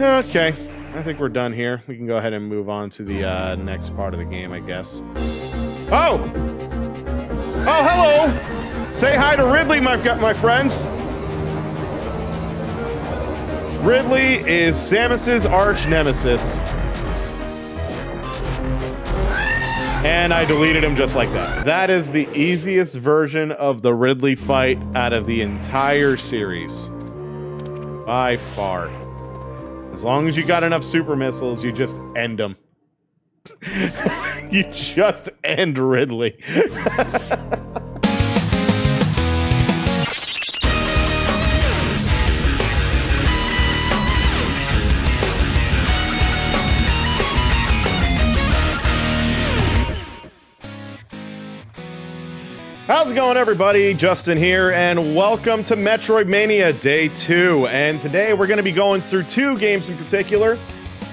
Okay, I think we're done here. We can go ahead and move on to the next part of the game, I guess. Oh! Oh, hello! Say hi to Ridley, my friends! Ridley is Samus's arch nemesis. And I deleted him just like that. That is the easiest version of the Ridley fight out of the entire series. By far. As long as you got enough super missiles, you just end them. You just end Ridley. How's it going, everybody? Justin here, and welcome to Metroidmania Day 2. And today we're going to be going through two games in particular.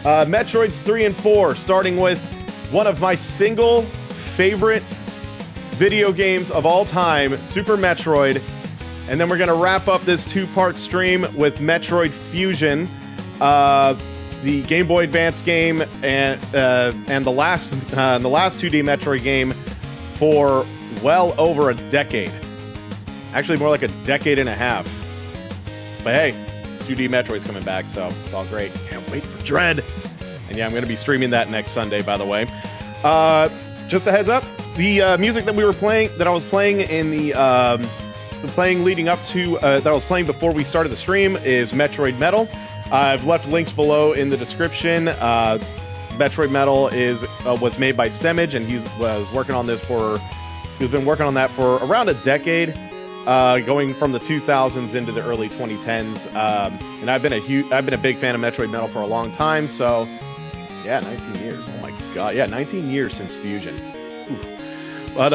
Metroids 3 and 4, starting with one of my single favorite video games of all time, Super Metroid. And then we're going to wrap up this two-part stream with Metroid Fusion, the Game Boy Advance game, and the last 2D Metroid game for well over a decade. Actually, more like a decade and a half. But hey, 2D Metroid's coming back, so it's all great. Can't wait for Dread. And yeah, I'm going to be streaming that next Sunday, by the way. Just a heads up, the music that I was playing in leading up to, that I was playing before we started the stream is Metroid Metal. I've left links below in the description. Metroid Metal was made by Stemage, and He's been working on that for around a decade, going from the 2000s into the early 2010s. And I've been a big fan of Metroid Metal for a long time. So, yeah, 19 years. Oh my god, yeah, 19 years since Fusion. Ooh. But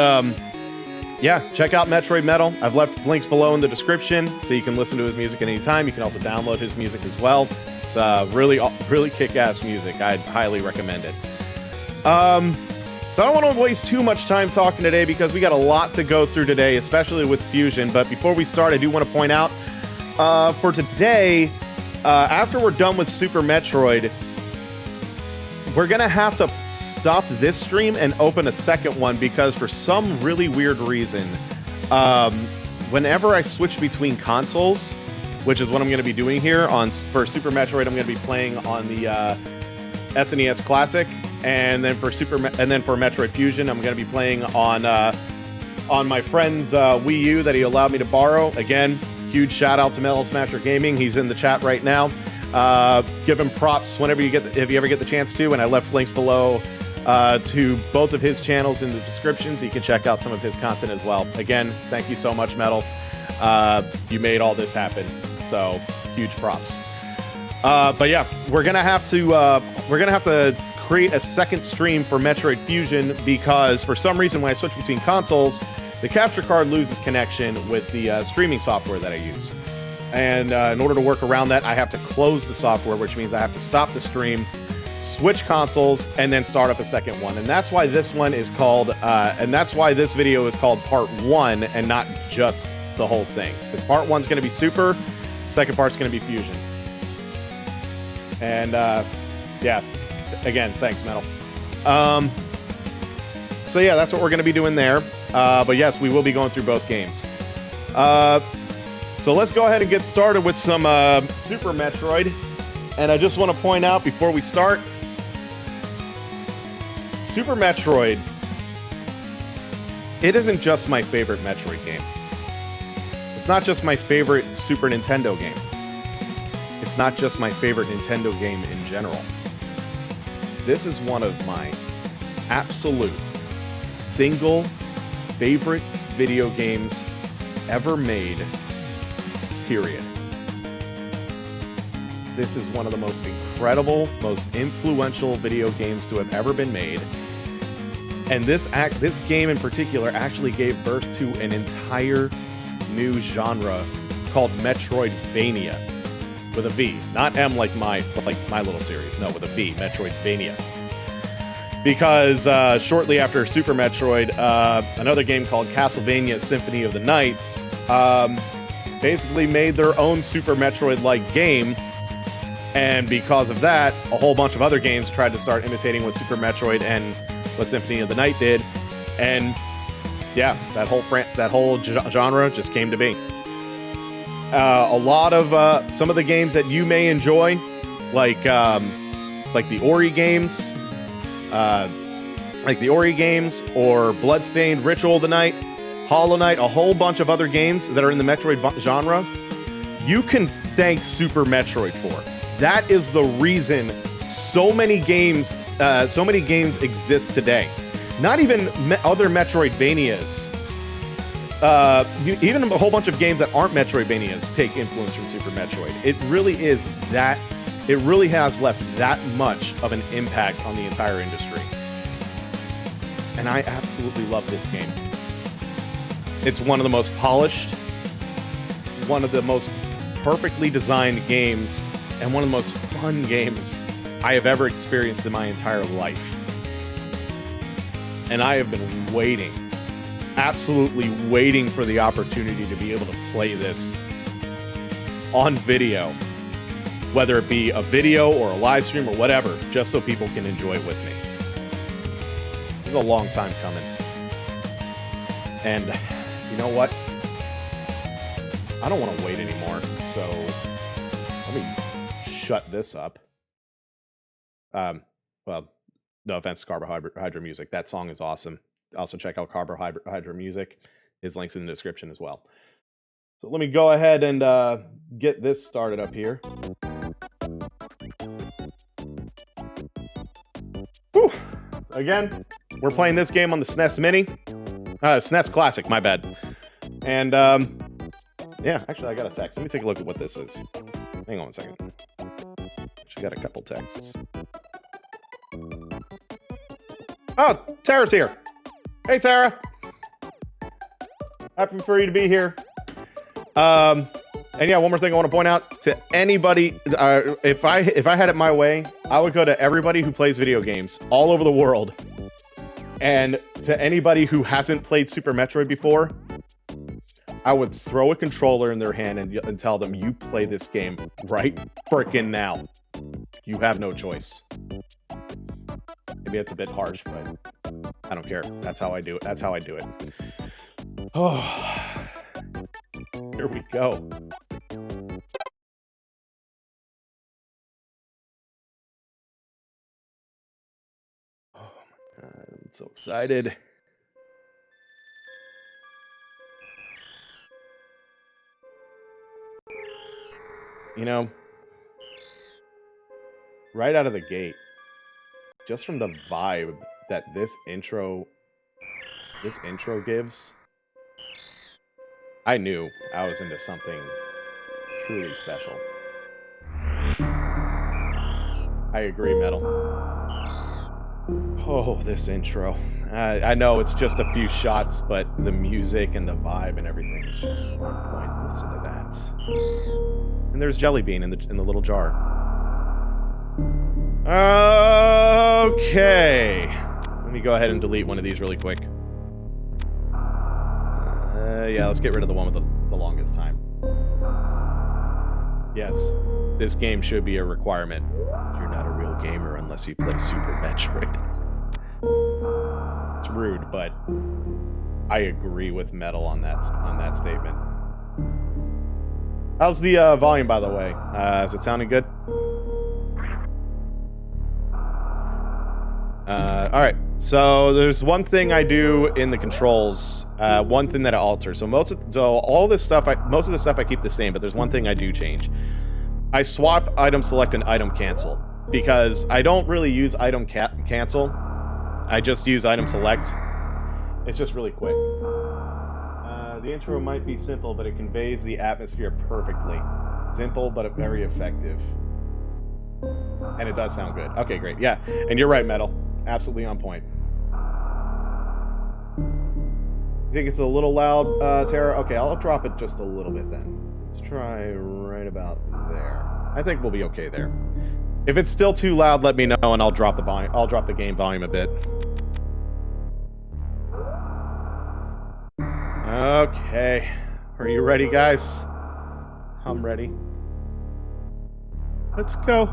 yeah, check out Metroid Metal. I've left links below in the description, so you can listen to his music at any time. You can also download his music as well. It's really kick-ass music. I'd highly recommend it. So I don't want to waste too much time talking today because we got a lot to go through today, especially with Fusion. But before we start, I do want to point out, for today, after we're done with Super Metroid, we're going to have to stop this stream and open a second one because for some really weird reason, whenever I switch between consoles, which is what I'm going to be doing here for Super Metroid, I'm going to be playing on the SNES Classic. And then for Metroid Fusion, I'm going to be playing on my friend's Wii U that he allowed me to borrow. Again, huge shout out to Metal Smasher Gaming. He's in the chat right now. Give him props whenever if you ever get the chance to. And I left links below to both of his channels in the description, so you can check out some of his content as well. Again, thank you so much, Metal. You made all this happen. So huge props. But yeah, we're gonna have to create a second stream for Metroid Fusion because for some reason when I switch between consoles, the capture card loses connection with the streaming software that I use. And in order to work around that, I have to close the software, which means I have to stop the stream, switch consoles, and then start up a second one. And that's why this one is called, and that's why this video is called Part 1 and not just the whole thing. Because Part 1's going to be Super, second part's going to be Fusion. And yeah. Again, thanks, Metal. So yeah, that's what we're going to be doing there. But yes, we will be going through both games. So let's go ahead and get started with some Super Metroid. And I just want to point out before we start, Super Metroid, it isn't just my favorite Metroid game. It's not just my favorite Super Nintendo game. It's not just my favorite Nintendo game in general. This is one of my absolute single favorite video games ever made, period. This is one of the most incredible, most influential video games to have ever been made. And this game in particular actually gave birth to an entire new genre called Metroidvania. With a V, not M like my little series. No, with a V, Metroidvania. Because shortly after Super Metroid, another game called Castlevania Symphony of the Night basically made their own Super Metroid-like game And because of that, a whole bunch of other games tried to start imitating what Super Metroid and what Symphony of the Night did. And yeah, that whole genre just came to be. A lot of some of the games that you may enjoy, like the Ori games, or Bloodstained, Ritual of the Night, Hollow Knight, a whole bunch of other games that are in the Metroid genre, you can thank Super Metroid for. That is the reason so many games exist today. Not even other Metroidvanias. Even a whole bunch of games that aren't Metroidvanias take influence from Super Metroid. It really is that. It really has left that much of an impact on the entire industry. And I absolutely love this game. It's one of the most polished, one of the most perfectly designed games, and one of the most fun games I have ever experienced in my entire life. And I have been waiting, absolutely waiting for the opportunity to be able to play this on video, whether it be a video or a live stream or whatever, just so people can enjoy it with me. It's a long time coming. And you know what? I don't want to wait anymore, so let me shut this up. Well, no offense to Carbohydra Music. That song is awesome. Also check out Carbohydra Music. His link's in the description as well. So let me go ahead and get this started up here. Whew. Again, we're playing this game on the SNES Mini. SNES Classic, my bad. And, yeah, actually, I got a text. Let me take a look at what this is. Hang on a second. Actually, got a couple texts. Oh, Tara's here. Hey, Tara. Happy for you to be here. And yeah, one more thing I want to point out to anybody. If I had it my way, I would go to everybody who plays video games all over the world. And to anybody who hasn't played Super Metroid before, I would throw a controller in their hand and tell them, you play this game right frickin' now. You have no choice. Maybe it's a bit harsh, but I don't care. That's how I do it. That's how I do it. Oh, here we go. Oh my God, I'm so excited. You know, right out of the gate, just from the vibe that this intro gives, I knew I was into something truly special. I agree, Metal. Oh, this intro. I know it's just a few shots, but the music and the vibe and everything is just on point. Listen to that. And there's Jelly Bean in the little jar. Okay. Let me go ahead and delete one of these really quick. Yeah, let's get rid of the one with the longest time. Yes, this game should be a requirement. You're not a real gamer unless you play Super Metroid. It's rude, but I agree with Metal on that statement. How's the volume, by the way? Is it sounding good? Alright, so there's one thing I do in the controls, one thing that I alter. So most of the stuff I keep the same, but there's one thing I do change. I swap item select and item cancel, because I don't really use item cancel. I just use item select. It's just really quick. The intro might be simple, but it conveys the atmosphere perfectly. Simple, but very effective. And it does sound good. Okay, great. Yeah, and you're right, Metal. Absolutely on point. You think it's a little loud, Tara? Okay, I'll drop it just a little bit then. Let's try right about there. I think we'll be okay there. If it's still too loud, let me know and I'll drop the volume. I'll drop the game volume a bit. Okay. Are you ready, guys? I'm ready. Let's go.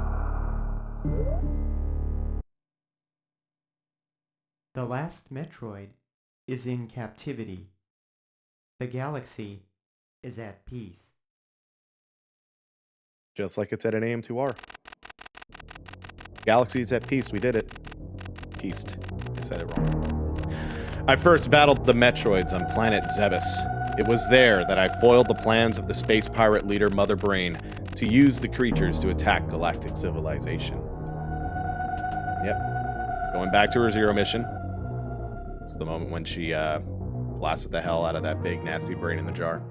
The last Metroid is in captivity. The galaxy is at peace. Just like it said in AM2R. Galaxy's at peace. We did it. Peaced. I said it wrong. I first battled the Metroids on planet Zebes. It was there that I foiled the plans of the space pirate leader Mother Brain to use the creatures to attack galactic civilization. Yep. Going back to her Zero mission. It's the moment when she blasted the hell out of that big nasty brain in the jar.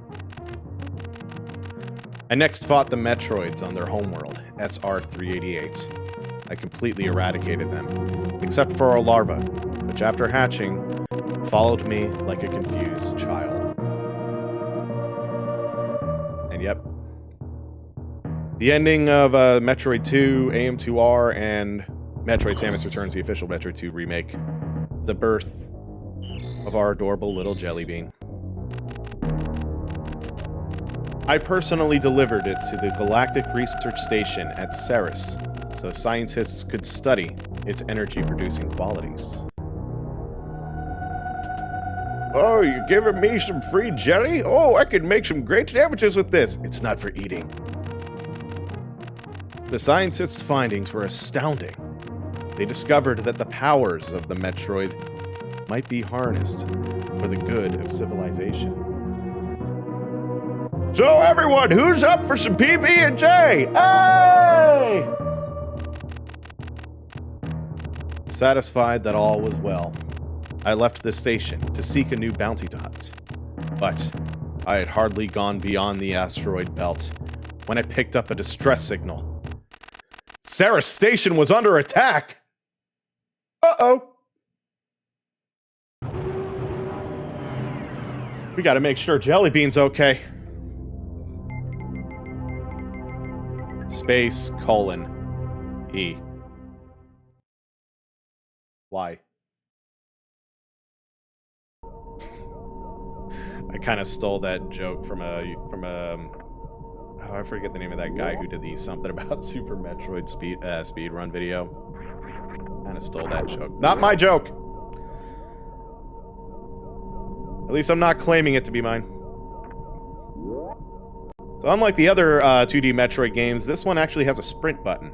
I next fought the Metroids on their homeworld, SR-388. I completely eradicated them, except for our larva, which after hatching, followed me like a confused child. And yep. The ending of Metroid 2, AM2R, and Metroid Samus Returns, the official Metroid 2 remake. The birth of our adorable little jelly bean. I personally delivered it to the Galactic Research Station at Ceres, so scientists could study its energy-producing qualities. Oh, you're giving me some free jelly? Oh, I could make some great sandwiches with this. It's not for eating. The scientists' findings were astounding. They discovered that the powers of the Metroid might be harnessed for the good of civilization. So everyone, who's up for some PB&J? Hey! Satisfied that all was well, I left the station to seek a new bounty to hunt. But I had hardly gone beyond the asteroid belt when I picked up a distress signal. Ceres Station was under attack! Uh-oh. We gotta make sure Jellybean's okay. Space, E. Why? I kind of stole that joke from a oh, I forget the name of that guy who did the something about Super Metroid speed run video. Kind of stole that joke. Not my joke. At least I'm not claiming it to be mine. So unlike the other 2D Metroid games, this one actually has a sprint button.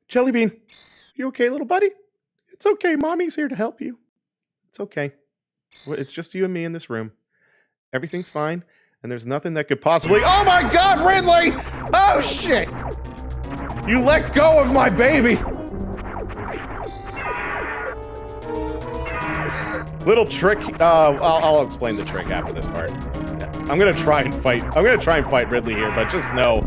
Jellybean, you okay, little buddy? It's okay, Mommy's here to help you. It's okay. It's just you and me in this room. Everything's fine, and there's nothing that could possibly— Oh my God, Ridley! Oh shit! You let go of my baby! Little trick, I'll explain the trick after this part. I'm gonna try and fight Ridley here, but just know,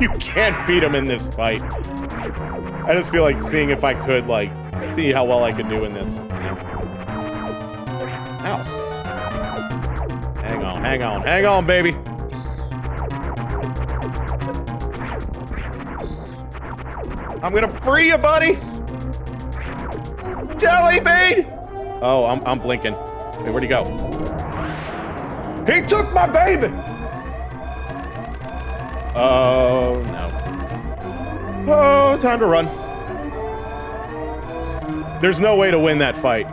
you can't beat him in this fight. I just feel like seeing if I could, like, see how well I could do in this. Ow. Hang on, baby. I'm gonna free you, buddy! Jellybean! Oh, I'm blinking. Hey, where'd he go? He took my baby! Oh, no. Oh, time to run. There's no way to win that fight.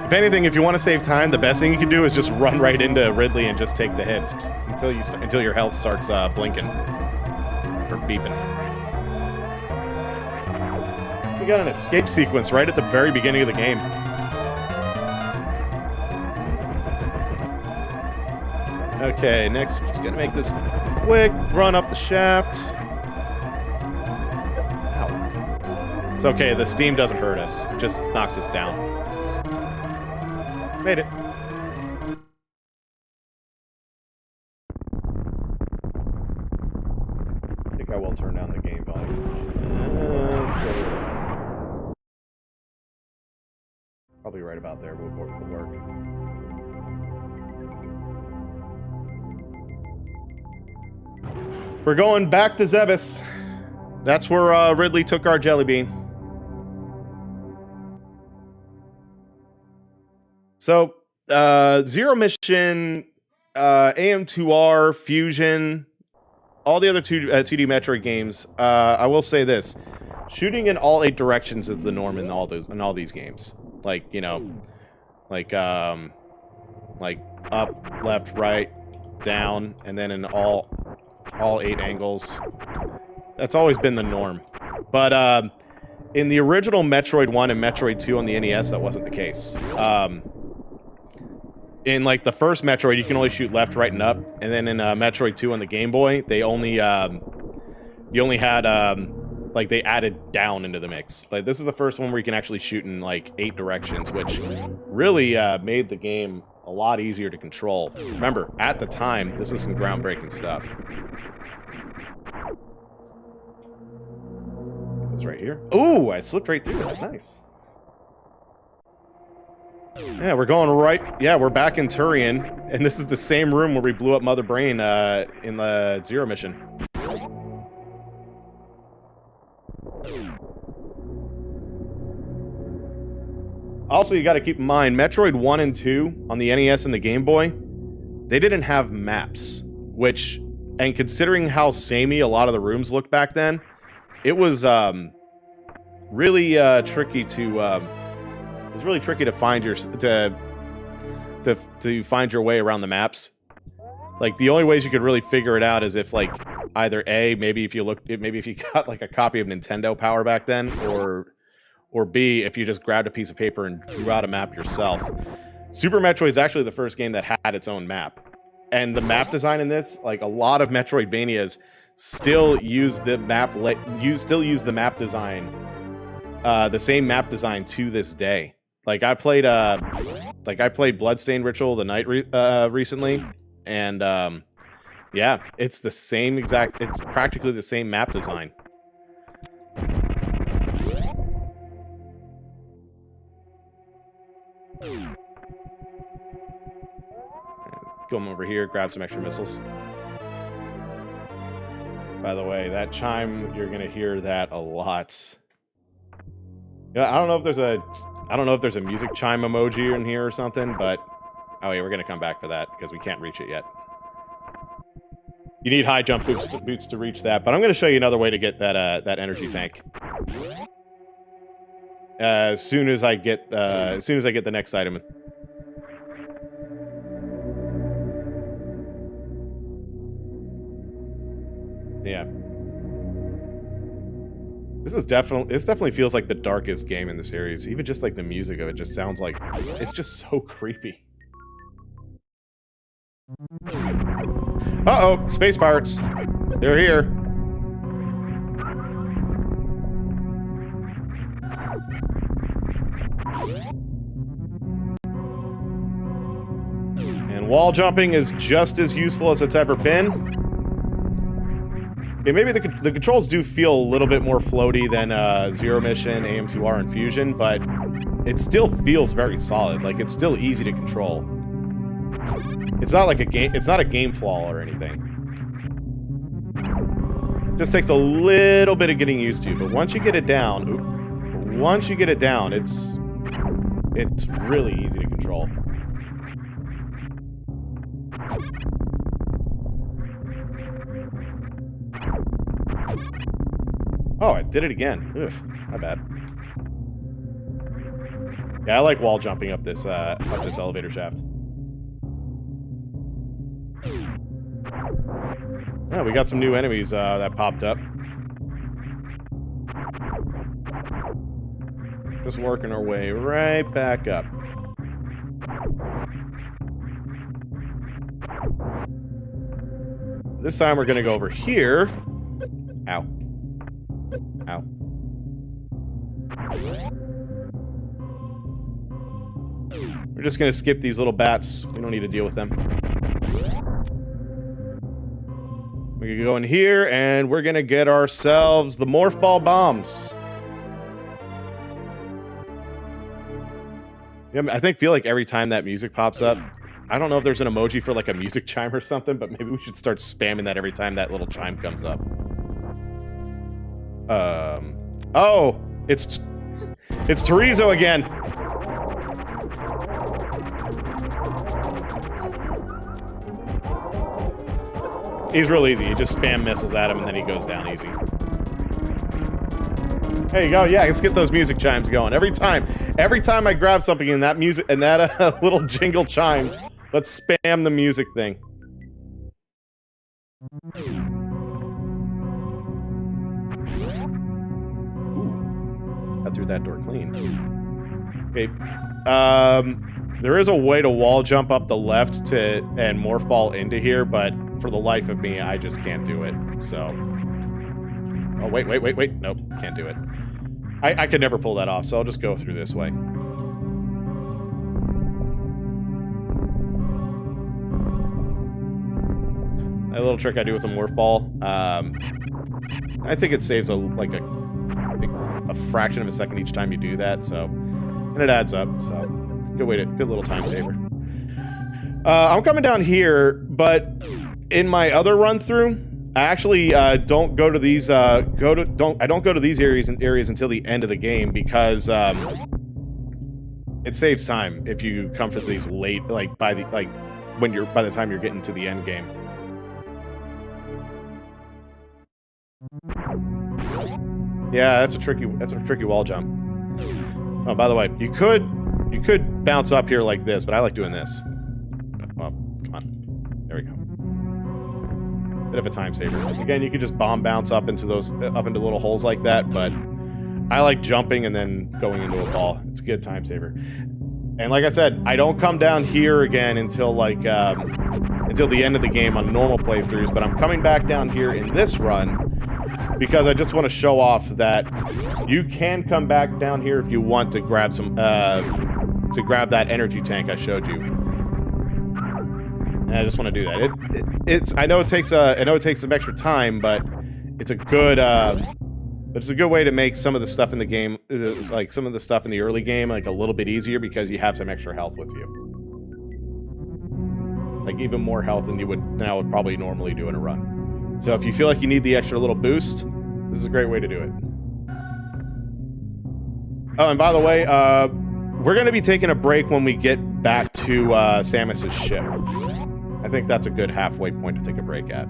If anything, if you want to save time, the best thing you can do is just run right into Ridley and just take the hits until your health starts blinking or beeping. We got an escape sequence right at the very beginning of the game. Okay, next we're just gonna make this quick run up the shaft. Ow. It's okay, the steam doesn't hurt us. It just knocks us down. Made it. I think I will turn down the game volume. Just a little. Probably right about there will work. We're going back to Zebes. That's where Ridley took our jelly bean. So, Zero Mission, AM2R, Fusion, all the other 2D Metroid games. I will say this: shooting in all 8 directions is the norm in all these games. Like, you know, like up, left, right, down, and then in all 8 angles. That's always been the norm. But in the original Metroid 1 and Metroid 2 on the NES, that wasn't the case. In like the first Metroid, you can only shoot left, right, and up, and then in Metroid 2 on the Game Boy, they only you only had like they added down into the mix. Like this is the first one where you can actually shoot in like 8 directions, which really made the game a lot easier to control. Remember, at the time, this was some groundbreaking stuff. It's right here. Ooh, I slipped right through that. Nice. Yeah, we're going right. Yeah, we're back in Turian, and this is the same room where we blew up Mother Brain in the Zero Mission. Also, you got to keep in mind, Metroid 1 and 2 on the NES and the Game Boy, they didn't have maps, which, and considering how samey a lot of the rooms looked back then, it was really tricky to it was really tricky to find your to find your way around the maps. Like the only ways you could really figure it out is if like either A, maybe if you got like a copy of Nintendo Power back then, or B, if you just grabbed a piece of paper and drew out a map yourself. Super Metroid is actually the first game that had its own map. And the map design in this, like a lot of Metroidvanias, still use the map design, the same map design to this day. Like I played Bloodstained Ritual of the Night recently, and yeah, it's the same exact. It's practically the same map design. Come over here, grab some extra missiles. By the way, that chime, you're gonna hear that a lot. Yeah, I don't know if there's a music chime emoji in here or something, but oh yeah, we're gonna come back for that because we can't reach it yet. You need high jump boots to reach that, but I'm gonna show you another way to get that energy tank. As soon as I get the next item. Yeah. This definitely feels like the darkest game in the series. Even just like the music of it just sounds like it's just so creepy. Uh-oh, space pirates. They're here. And wall jumping is just as useful as it's ever been. Yeah, maybe the controls do feel a little bit more floaty than Zero Mission, AM2R, and Fusion, but it still feels very solid. Like it's still easy to control. It's not like a game. It's not a game flaw or anything. It just takes a little bit of getting used to, but once you get it down, it's really easy to control. Oh, I did it again. Ugh, my bad. Yeah, I like wall jumping up this elevator shaft. Oh, we got some new enemies that popped up. Just working our way right back up. This time we're gonna go over here. Ow. Ow. We're just gonna skip these little bats. We don't need to deal with them. We can go in here, and we're gonna get ourselves the Morph Ball bombs. Yeah, I feel like every time that music pops up, I don't know if there's an emoji for like a music chime or something, but maybe we should start spamming that every time that little chime comes up. Oh, it's Torizo again. He's real easy. You just spam missiles at him and then he goes down easy. There you go. Yeah, let's get those music chimes going. Every time I grab something in that music and that little jingle chimes, let's spam the music thing. Ooh. Got through that door clean. Okay. There is a way to wall jump up the left and morph ball into here, but for the life of me, I just can't do it. So. Oh, wait. Nope, can't do it. I could never pull that off, so I'll just go through this way. A little trick I do with the morph ball. I think it saves a fraction of a second each time you do that, so, and it adds up. So, good little time saver. I'm coming down here, but in my other run through, I actually don't go to these I don't go to these areas until the end of the game because it saves time if you come for these late, by the time you're getting to the end game. Yeah, that's a tricky wall jump. Oh, by the way, you could bounce up here like this, but I like doing this. Oh, come on. There we go. Bit of a time saver. Again, you could just bomb bounce up into little holes like that, but I like jumping and then going into a ball. It's a good time saver. And like I said, I don't come down here again until until the end of the game on normal playthroughs, but I'm coming back down here in this run because I just want to show off that you can come back down here if you want to grab that energy tank I showed you. And I just want to do that. I know it takes some extra time, but it's a good way to make some of the stuff in the game, like some of the stuff in the early game, like a little bit easier because you have some extra health with you. Like even more health than you would probably normally do in a run. So if you feel like you need the extra little boost, this is a great way to do it. Oh, and by the way, we're going to be taking a break when we get back to Samus's ship. I think that's a good halfway point to take a break at.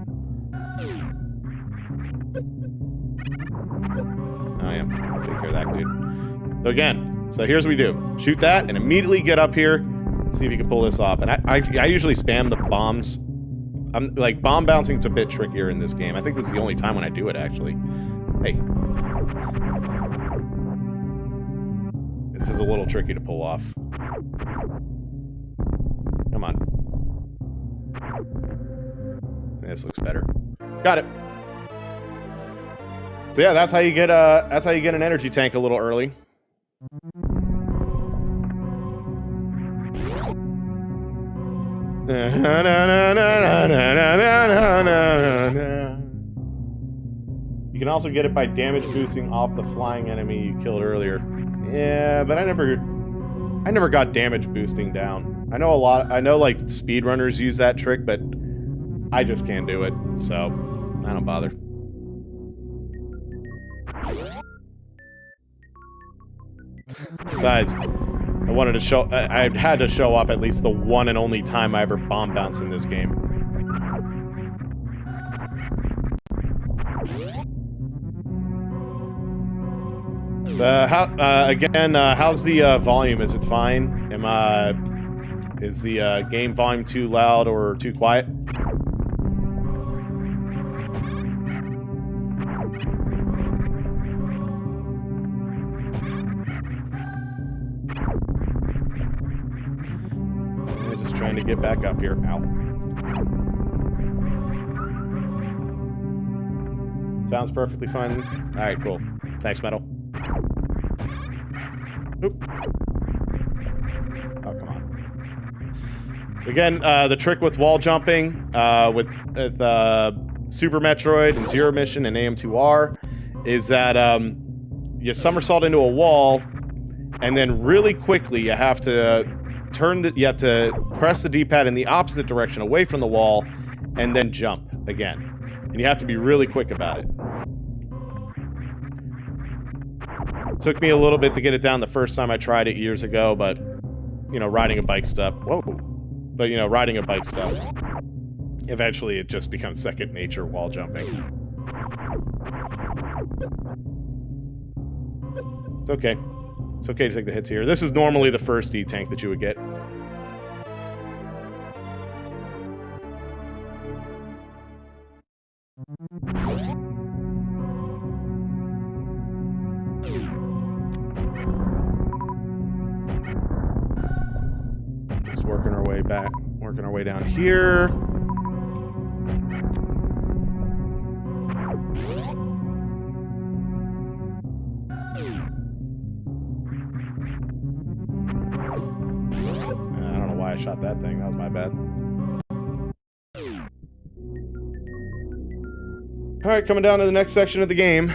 I am. I'll take care of that, dude. So again, here's what we do. Shoot that and immediately get up here and see if you can pull this off. And I usually spam the bombs. I'm like, bomb bouncing's a bit trickier in this game. I think this is the only time when I do it, actually. Hey. This is a little tricky to pull off. Come on. This looks better. Got it. So yeah, that's how you get an energy tank a little early. You can also get it by damage boosting off the flying enemy you killed earlier. Yeah, but I never got damage boosting down. I know like speedrunners use that trick, but I just can't do it, so I don't bother. Besides, I had to show off at least the one and only time I ever bomb bounce in this game. So how's the volume? Is it fine? Is the game volume too loud or too quiet? I'm just trying to get back up here. Ow. Sounds perfectly fine. All right, cool. Thanks, Metal. Oop. Oh, come on. Again, the trick with wall jumping, with Super Metroid and Zero Mission and AM2R, is that you somersault into a wall, and then really quickly you have to press the D-pad in the opposite direction away from the wall, and then jump again. And you have to be really quick about it. Took me a little bit to get it down the first time I tried it years ago, but, you know, riding a bike stuff. Whoa. But, you know, riding a bike stuff. Eventually, it just becomes second nature wall jumping. It's okay. It's okay to take the hits here. This is normally the first E-tank that you would get. Just working our way back, working our way down here. I don't know why I shot that thing. That was my bad. Alright, coming down to the next section of the game.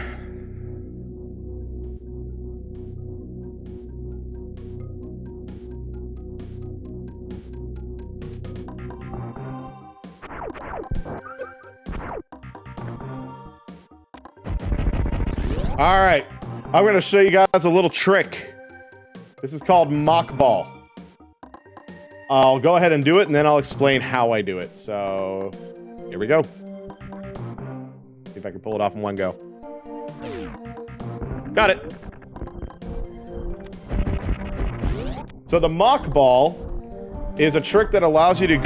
Alright, I'm going to show you guys a little trick. This is called mock ball. I'll go ahead and do it, and then I'll explain how I do it. So, here we go. See if I can pull it off in one go. Got it. So the mock ball is a trick that allows you to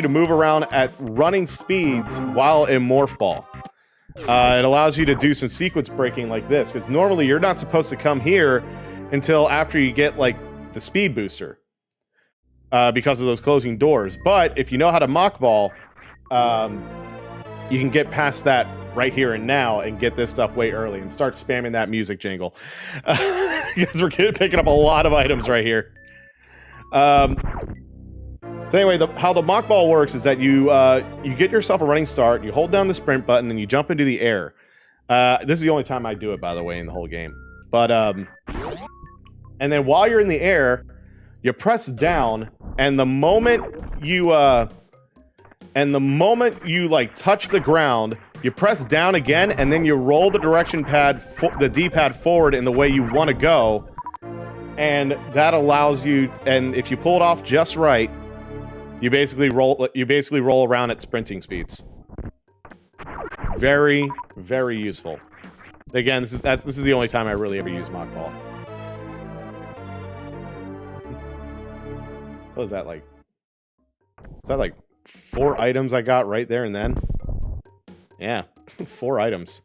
move around at running speeds while in morph ball. It allows you to do some sequence breaking like this, because normally you're not supposed to come here until after you get like the speed booster. Because of those closing doors. But if you know how to mock ball, you can get past that right here and now and get this stuff way early and start spamming that music jingle. Because we're picking up a lot of items right here. So anyway, how the mock ball works is that you get yourself a running start, you hold down the sprint button, and you jump into the air. This is the only time I do it, by the way, in the whole game. But and then while you're in the air, you press down, and the moment you like touch the ground, you press down again, and then you roll the direction pad, the D-pad forward in the way you want to go, and that allows you. And if you pull it off just right, you basically roll around at sprinting speeds. Very, very useful. Again, this is the only time I really ever use mock ball. What was that like? Is that like 4 items I got right there and then? Yeah, 4 items.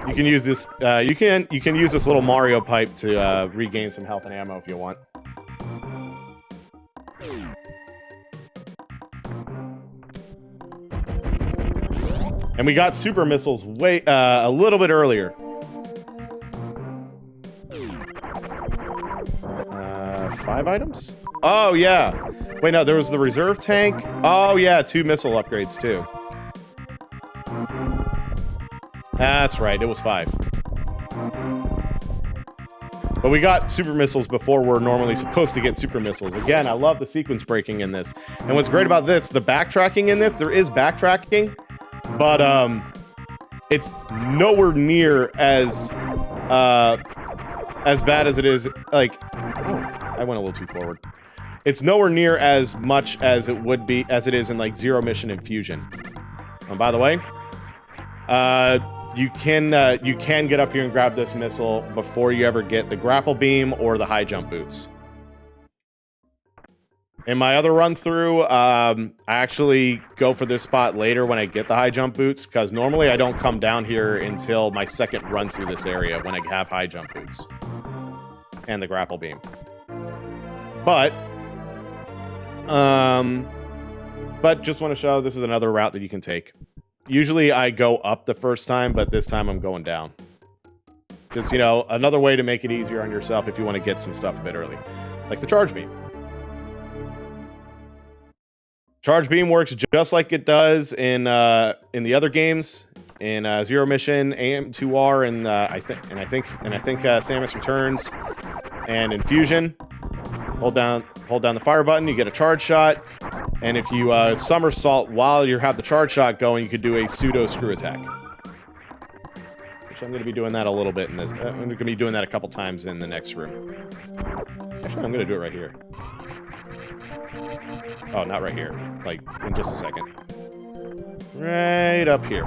You can use this. You can use this little Mario pipe to regain some health and ammo if you want. And we got super missiles way a little bit earlier. 5 items? Oh, yeah. Wait, no, there was the reserve tank. Oh, yeah, 2 missile upgrades, too. That's right, it was 5. But we got super missiles before we're normally supposed to get super missiles. Again, I love the sequence breaking in this. And what's great about this, the backtracking in this, there is backtracking, but it's nowhere near as bad as it is, like... I went a little too forward. It's nowhere near as much as it would be, as it is in, like, Zero Mission and Fusion. And by the way, you can get up here and grab this missile before you ever get the grapple beam or the high jump boots. In my other run through, I actually go for this spot later when I get the high jump boots, because normally I don't come down here until my second run through this area when I have high jump boots and the grapple beam. But just want to show this is another route that you can take. Usually I go up the first time, but this time I'm going down. Just, you know, another way to make it easier on yourself if you want to get some stuff a bit early. Like the charge beam. Charge beam works just like it does in the other games. In Zero Mission, AM2R, and I think Samus Returns, and in Fusion. Hold down the fire button, you get a charge shot, and if you somersault while you have the charge shot going, you could do a pseudo screw attack. Actually, I'm going to be doing that a little bit in this. I'm going to be doing that a couple times in the next room. Actually, I'm going to do it right here. Oh, not right here. Like, in just a second. Right up here.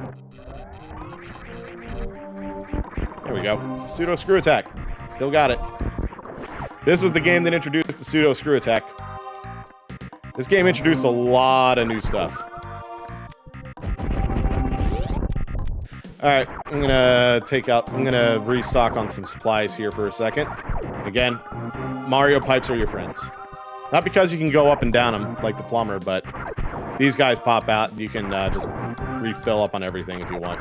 There we go. Pseudo screw attack. Still got it. This is the game that introduced the pseudo screw attack. This game introduced a lot of new stuff. Alright, I'm gonna restock on some supplies here for a second. Again, Mario pipes are your friends. Not because you can go up and down them like the plumber, but these guys pop out and you can just refill up on everything if you want.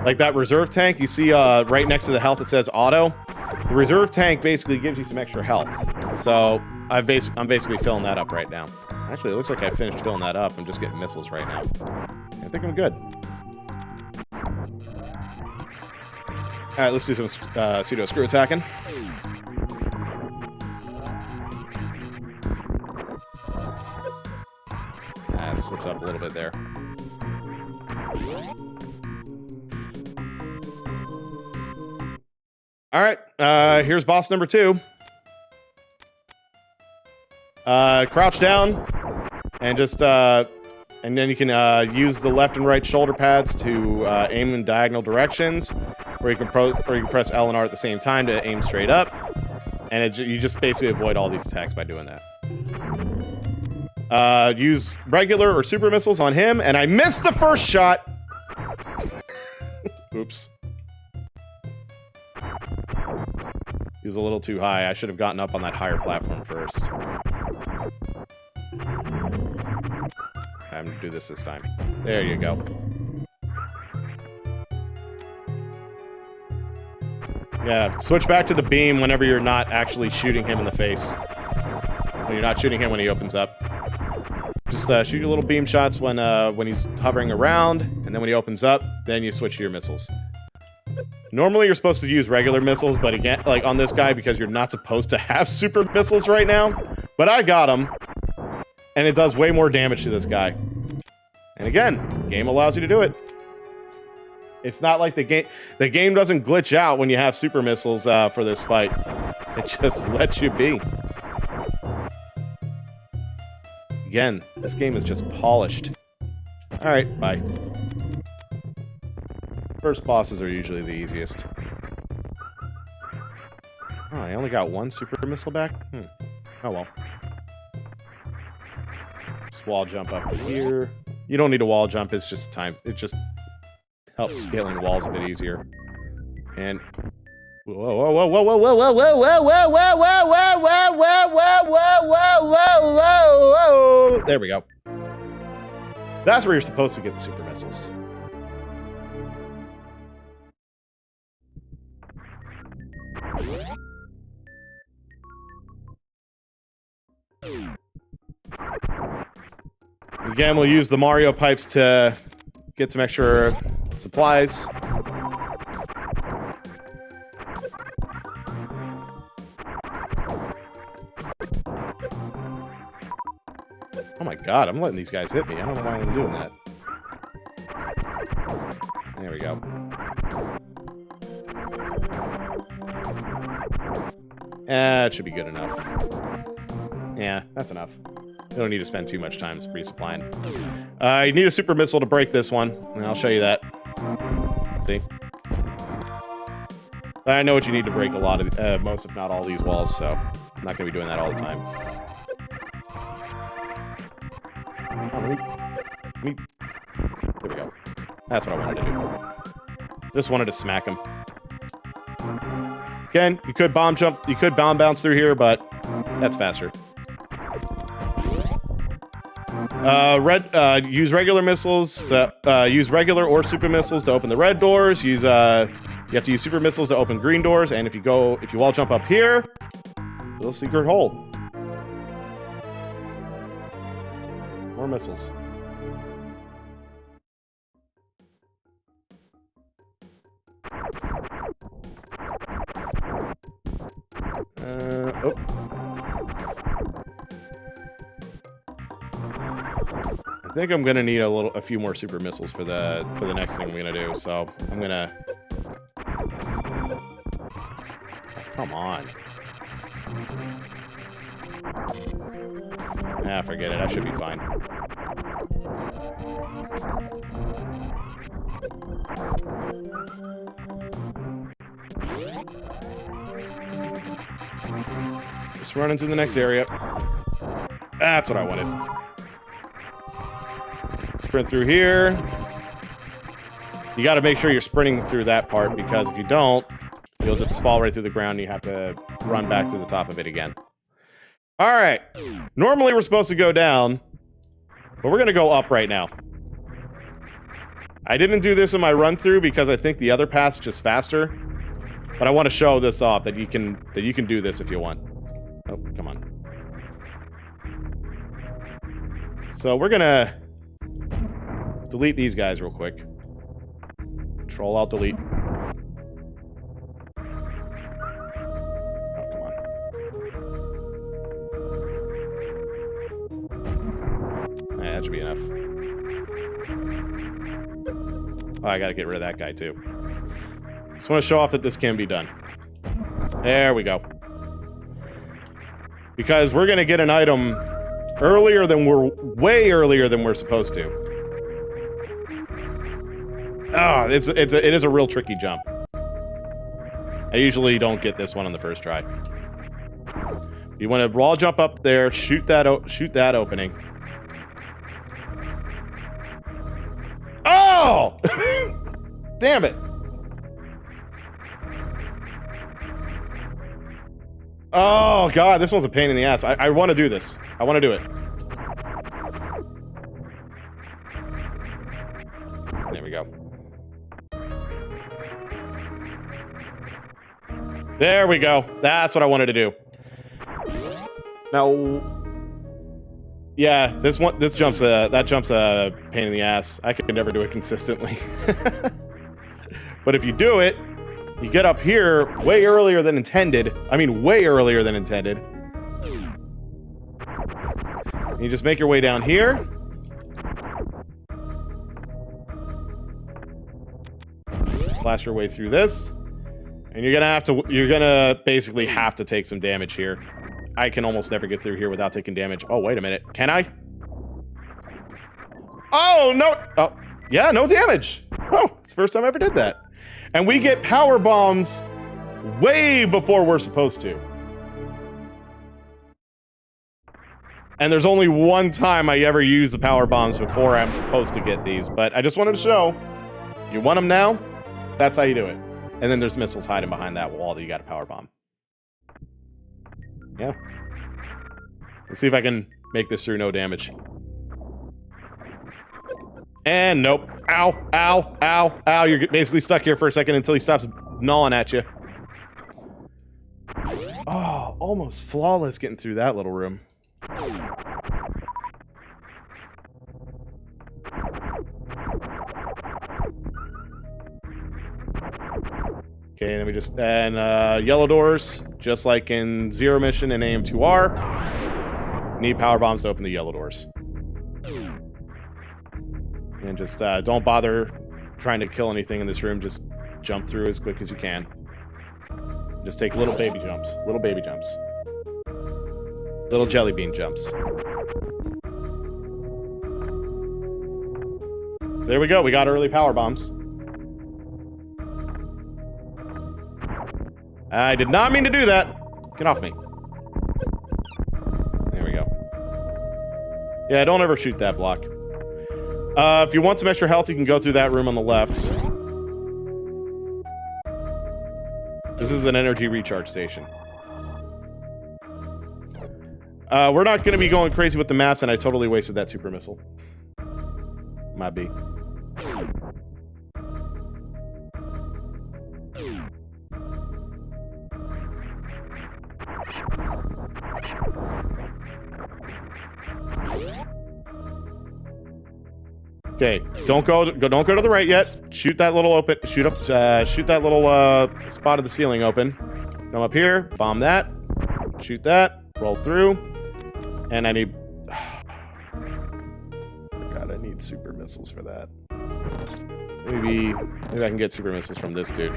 Like that reserve tank, you see right next to the health it says auto. The reserve tank basically gives you some extra health. So I'm basically filling that up right now. Actually, it looks like I finished filling that up. I'm just getting missiles right now. I think I'm good. Alright, let's do some pseudo screw attacking. Slipped up a little bit there. Alright, here's boss number 2. Crouch down, and just, and then you can use the left and right shoulder pads to aim in diagonal directions, or you can press L and R at the same time to aim straight up, and you just basically avoid all these attacks by doing that. Use regular or super missiles on him, and I missed the first shot! Oops. He was a little too high. I should have gotten up on that higher platform first. I'm gonna do this time. There you go. Yeah, switch back to the beam whenever you're not actually shooting him in the face. When you're not shooting him when he opens up. Just shoot your little beam shots when he's hovering around, and then when he opens up, then you switch to your missiles. Normally you're supposed to use regular missiles, but again, like on this guy, because you're not supposed to have super missiles right now. But I got him, and it does way more damage to this guy. And again, the game allows you to do it. It's not like the game doesn't glitch out when you have super missiles for this fight. It just lets you be. Again, this game is just polished. Alright, bye. First bosses are usually the easiest. Oh, I only got one super missile back? Oh well. Just wall jump up to here. You don't need a wall jump, it's just time. It just helps scaling walls a bit easier. And whoa, whoa, whoa, whoa, whoa, whoa, whoa, whoa, whoa, whoa, whoa, whoa, whoa, whoa, whoa, whoa, whoa, whoa, whoa. There we go. That's where you're supposed to get the super missiles. Again, we'll use the Mario pipes to get some extra supplies. Oh my god, I'm letting these guys hit me. I don't know why I'm doing that. There we go. It should be good enough. Yeah, that's enough. You don't need to spend too much time resupplying. You need a super missile to break this one, and I'll show you that. See? I know what you need to break a lot of, most if not all these walls, so I'm not going to be doing that all the time. There we go. That's what I wanted to do. Just wanted to smack him. Again, you could bomb jump, you could bomb bounce through here, but that's faster. Use regular missiles to, use regular or super missiles to open the red doors. Use, you have to use super missiles to open green doors, and if you wall jump up here, little secret hole. More missiles. think I'm gonna need a few more super missiles for the next thing I'm gonna do. So I'm gonna. Come on. Ah, forget it. I should be fine. Just run into the next area. That's what I wanted. Sprint through here. You got to make sure you're sprinting through that part, because if you don't, you'll just fall right through the ground and you have to run back through the top of it again. Alright. Normally we're supposed to go down, but we're going to go up right now. I didn't do this in my run-through because I think the other path's just faster. But I want to show this off, that you can do this if you want. Oh, come on. So we're going to delete these guys real quick. Control Alt Delete. That should be enough. Oh, I gotta get rid of that guy, too. Just want to show off that this can be done. There we go. Because we're gonna get an item earlier than way earlier than we're supposed to. Ah, it is a real tricky jump. I usually don't get this one on the first try. You want to wall jump up there, shoot that opening. Oh! Damn it. Oh, God, this one's a pain in the ass. I want to do this. I want to do it. There we go. There we go. That's what I wanted to do. Now... Yeah, that jump's a pain in the ass. I could never do it consistently. But if you do it, you get up here way earlier than intended. I mean, way earlier than intended. And you just make your way down here. Blast your way through this. And you're gonna basically have to take some damage here. I can almost never get through here without taking damage. Oh, wait a minute. Can I? Oh, no. Oh, yeah, no damage. Oh, it's the first time I ever did that. And we get power bombs way before we're supposed to. And there's only one time I ever use the power bombs before I'm supposed to get these. But I just wanted to show. You want them now? That's how you do it. And then there's missiles hiding behind that wall that you got a power bomb. Yeah. Let's see if I can make this through no damage. And nope. Ow, ow, ow, ow. You're basically stuck here for a second until he stops gnawing at you. Oh, almost flawless getting through that little room. Okay, then we just... And, yellow doors, just like in Zero Mission and AM2R. Need power bombs to open the yellow doors. And just, don't bother trying to kill anything in this room. Just jump through as quick as you can. Just take little baby jumps. Little baby jumps. Little jelly bean jumps. So there we go. We got early power bombs. I did not mean to do that. Get off me. There we go. Yeah, don't ever shoot that block. If you want some extra health, you can go through that room on the left. This is an energy recharge station. We're not going to be going crazy with the maps, and I totally wasted that super missile. Might be. Okay, don't go to the right yet. Shoot that little open. Shoot that little spot of the ceiling open. Come up here, bomb that, shoot that, roll through, and I need. God, need super missiles for that. Maybe I can get super missiles from this dude.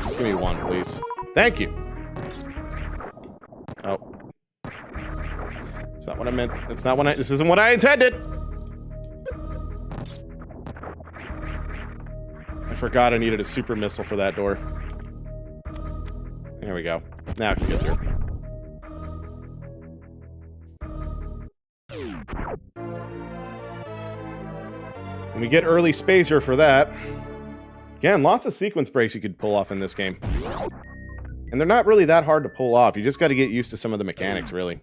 Just give me one, please. Thank you! Oh. That's not what I meant. That's not what this isn't what I intended! I forgot I needed a super missile for that door. There we go. Now I can get through. And we get early spacer for that. Again, lots of sequence breaks you could pull off in this game. And they're not really that hard to pull off. You just got to get used to some of the mechanics, really.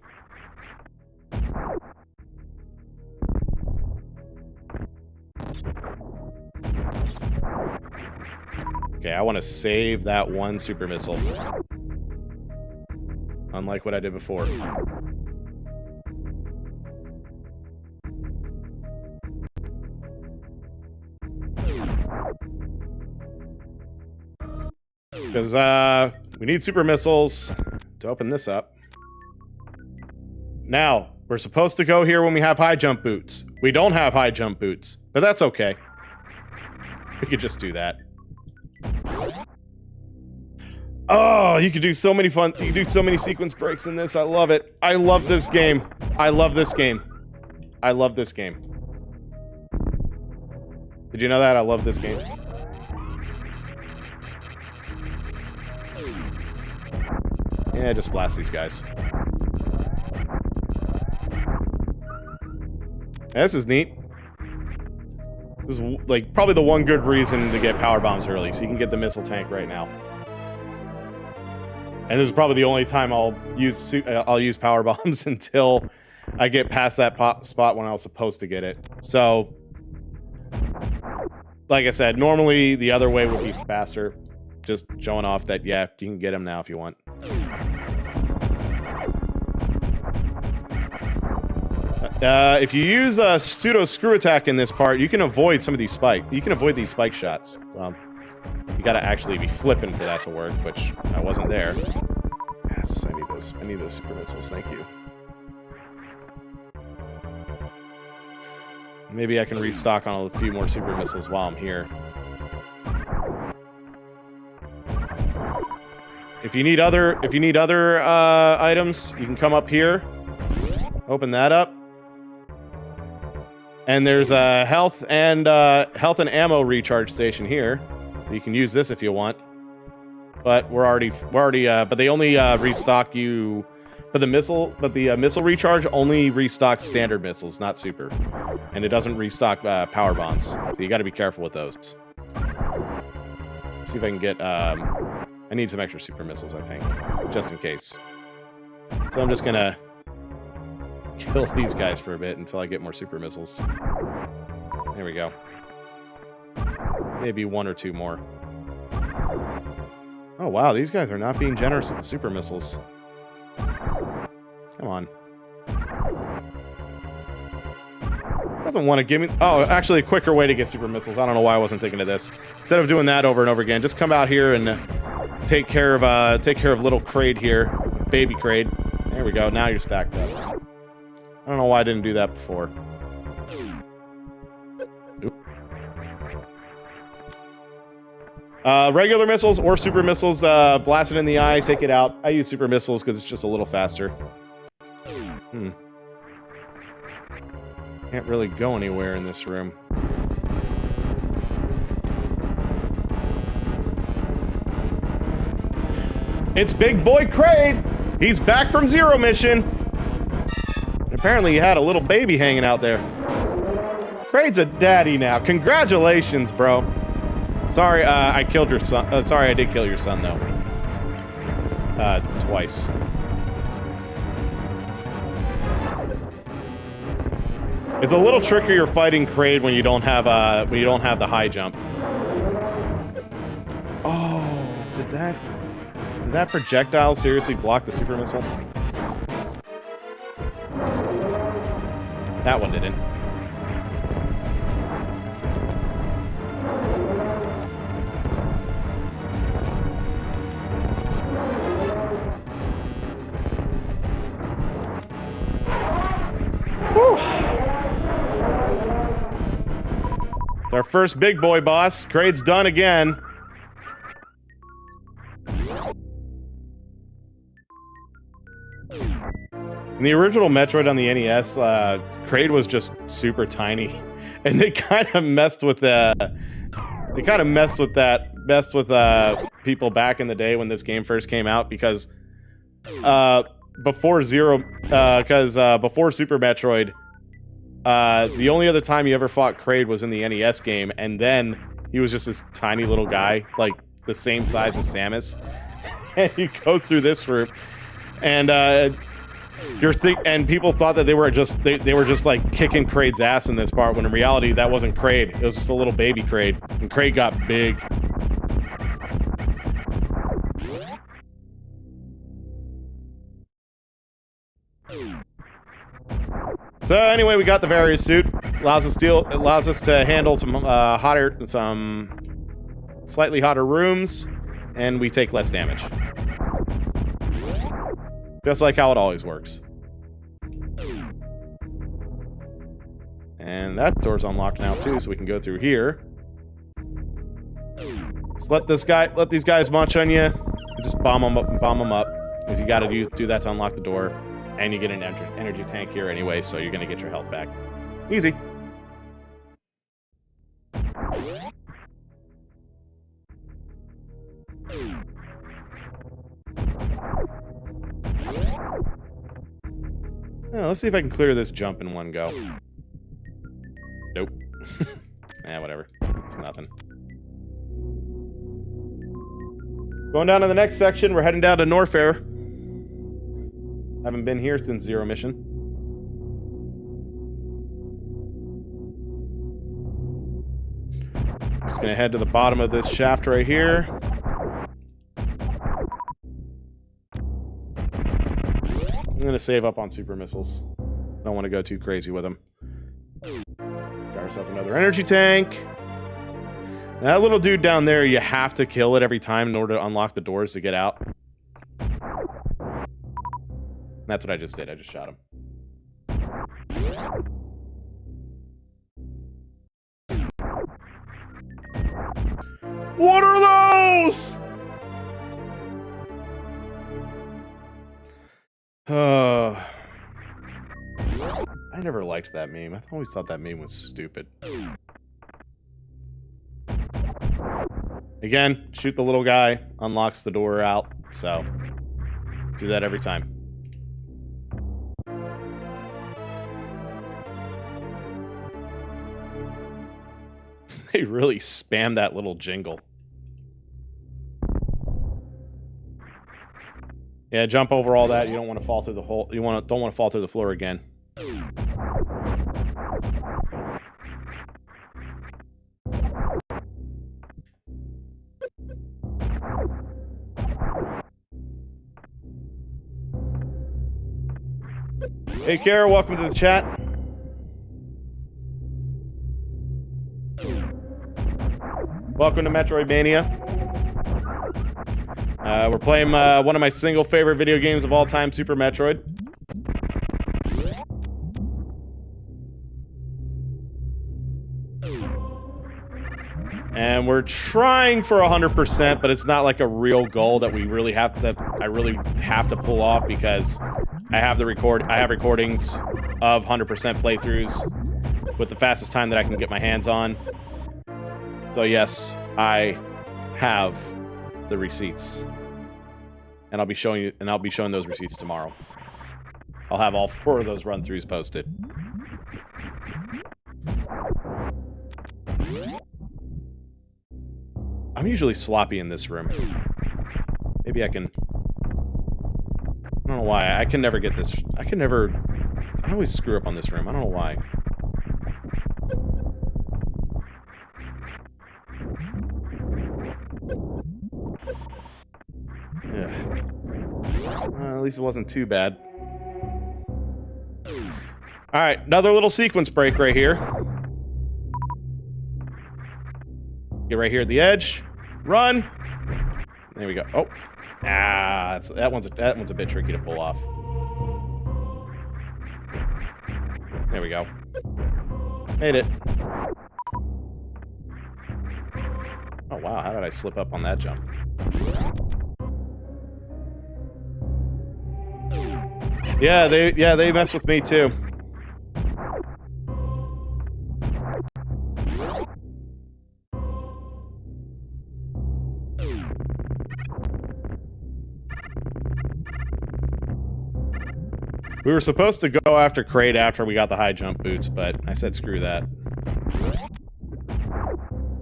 Okay, I want to save that one super missile. Unlike what I did before. Because, we need super missiles to open this up. Now, we're supposed to go here when we have high jump boots. We don't have high jump boots, but that's okay. We could just do that. Oh, you could do so many fun, you could do so many sequence breaks in this. I love it. I love this game. I love this game. I love this game. Did you know that? I love this game. Yeah, just blast these guys. Yeah, this is neat. This is, like, probably the one good reason to get power bombs early, so you can get the missile tank right now. And this is probably the only time I'll use power bombs until I get past that spot when I was supposed to get it. So, like I said, normally the other way would be faster. Just showing off that, yeah, you can get them now if you want. If you use a pseudo screw attack in this part, you can avoid some of these You can avoid these spike shots. You gotta actually be flipping for that to work, which I wasn't there. Yes, I need those. I need those super missiles. Thank you. Maybe I can restock on a few more super missiles while I'm here. If you need other items, you can come up here. Open that up. And there's a health and ammo recharge station here, so you can use this if you want. But but they only restock you. But the missile recharge only restocks standard missiles, not super, and it doesn't restock power bombs. So you got to be careful with those. Let's see if I can get. I need some extra super missiles, I think, just in case. So I'm just gonna kill these guys for a bit until I get more super missiles. There we go. Maybe one or two more. Oh wow, these guys are not being generous with the super missiles. Come on. Doesn't want to give me... Oh, actually a quicker way to get super missiles. I don't know why I wasn't thinking of this. Instead of doing that over and over again, just come out here and take care of little Kraid here. Baby Kraid. There we go, now you're stacked up. I don't know why I didn't do that before. Oop. Regular missiles or super missiles, blast it in the eye, take it out. I use super missiles because it's just a little faster. Can't really go anywhere in this room. It's Big Boy Kraid! He's back from Zero Mission! Apparently he had a little baby hanging out there. Kraid's a daddy now. Congratulations, bro. Sorry, I killed your son. Sorry, I did kill your son, though. Twice. It's a little trickier fighting Kraid when you don't have the high jump. Oh, did that projectile seriously block the super missile? That one didn't. Whew. It's our first big boy boss. Kraid's done again. In the original Metroid on the NES, Kraid was just super tiny, and they kind of messed with people back in the day when this game first came out because before Super Metroid, the only other time you ever fought Kraid was in the NES game, and then he was just this tiny little guy, like the same size as Samus, and you go through this route, and and people thought that they were just like kicking Kraid's ass in this part, when in reality that wasn't Kraid. It was just a little baby Kraid, and Kraid got big. So anyway, we got the various suit. Allows us to handle some slightly hotter rooms, and we take less damage. Just like how it always works. And that door's unlocked now too, so we can go through here. Just let these guys munch on you. Just bomb them up. Because you gotta do that to unlock the door. And you get an energy tank here anyway, so you're gonna get your health back. Easy. Oh, let's see if I can clear this jump in one go. Nope. Whatever. It's nothing. Going down to the next section, we're heading down to Norfair. Haven't been here since Zero Mission. Just gonna head to the bottom of this shaft right here. I'm gonna save up on super missiles. Don't want to go too crazy with them. Got ourselves another energy tank. That little dude down there, you have to kill it every time in order to unlock the doors to get out. That's what I just did. I just shot him. What are those? I never liked that meme. I always thought that meme was stupid. Again, shoot the little guy, unlocks the door out, so do that every time. They really spam that little jingle. Yeah, jump over all that. You don't want to fall through the hole. Don't want to fall through the floor again. Hey, Kara, welcome to the chat. Welcome to Metroidmania. We're playing one of my single favorite video games of all time, Super Metroid. And we're trying for 100%, but it's not like a real goal that we really have to. I really have to pull off because I have recordings of 100% playthroughs with the fastest time that I can get my hands on. So yes, I have the receipts, and I'll be showing those receipts tomorrow. I'll have all 4 of those run-throughs posted. I'm usually sloppy in this room. Maybe I can... I don't know why. I can never get this... I always screw up on this room. I don't know why. At least it wasn't too bad. Alright, another little sequence break right here. Get right here at the edge. Run! There we go. Oh. Ah, that one's a bit tricky to pull off. There we go. Made it. Oh, wow. How did I slip up on that jump? Yeah, they mess with me, too. We were supposed to go after Kraid after we got the high jump boots, but I said screw that.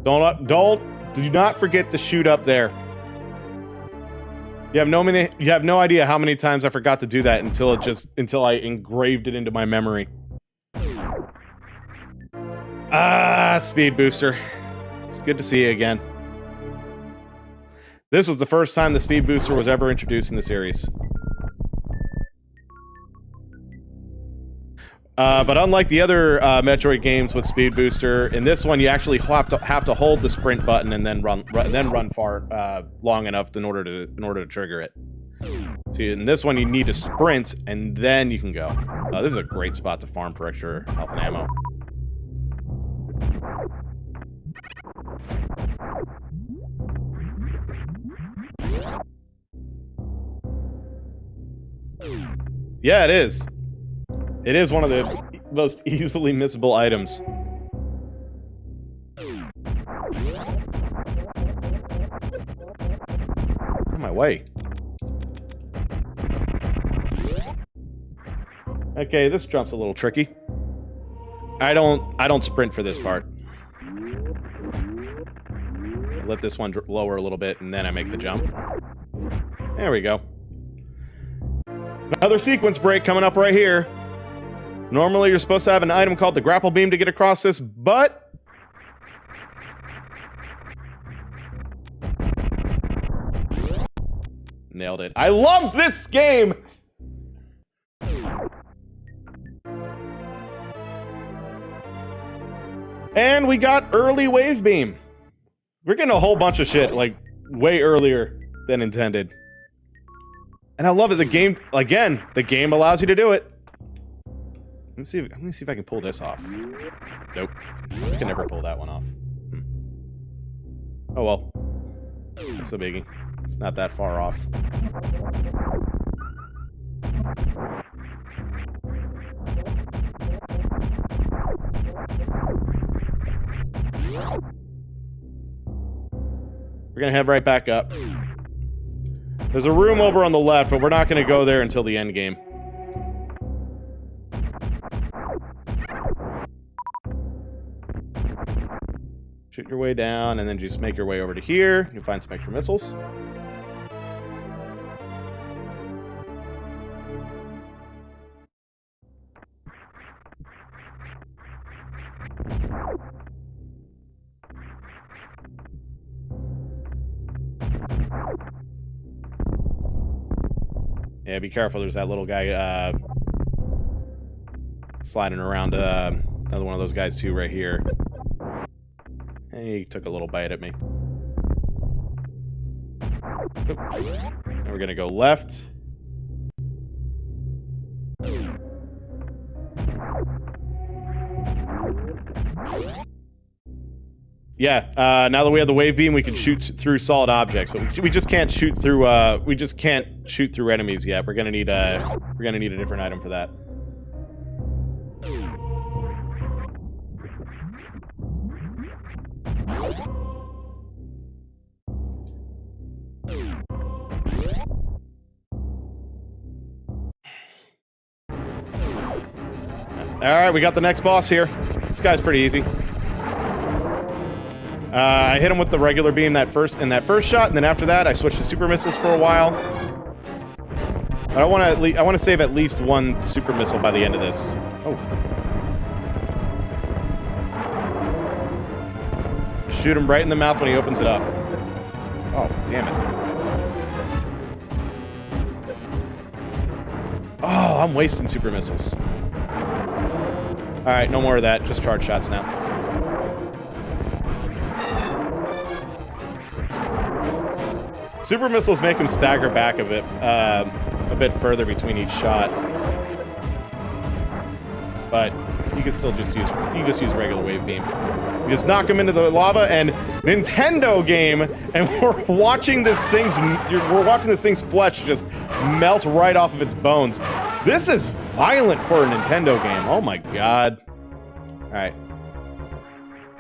Do not forget to shoot up there. You have no idea how many times I forgot to do that until I engraved it into my memory. Ah, speed booster. It's good to see you again. This was the first time the speed booster was ever introduced in the series. But unlike the other Metroid games with speed booster, in this one you actually have to hold the sprint button and then run far long enough in order to trigger it. So in this one you need to sprint and then you can go. This is a great spot to farm for extra health and ammo. Yeah, it is. It is one of the most easily missable items. On my way. Okay, this jump's a little tricky. I don't sprint for this part. I let this one lower a little bit and then I make the jump. There we go. Another sequence break coming up right here. Normally, you're supposed to have an item called the grapple beam to get across this, but... Nailed it. I love this game! And we got early wave beam. We're getting a whole bunch of shit, like, way earlier than intended. And I love it. The game, again, the game allows you to do it. Let me see if I can pull this off. Nope. I can never pull that one off. Oh well. That's the biggie. It's not that far off. We're gonna head right back up. There's a room over on the left, but we're not gonna go there until the end game. Shoot your way down, and then just make your way over to here. You'll find some extra missiles. Yeah, be careful. There's that little guy sliding around. Another one of those guys, too, right here. He took a little bite at me. Oop. And we're gonna go left. Yeah, now that we have the wave beam, we can shoot through solid objects, but we just can't shoot through. We just can't shoot through enemies yet. We're gonna need a different item for that. Alright, we got the next boss here. This guy's pretty easy. I hit him with the regular beam in that first shot, and then after that, I switched to super missiles for a while. But I want to save at least one super missile by the end of this. Oh. Shoot him right in the mouth when he opens it up. Oh, damn it. Oh, I'm wasting super missiles. Alright, no more of that. Just charge shots now. Super missiles make him stagger back a bit further between each shot. But you can still just use regular wave beam. just knock him into the lava, and Nintendo game, and we're watching this thing's flesh just melt right off of its bones. This is violent for a Nintendo game. Oh my god. Alright.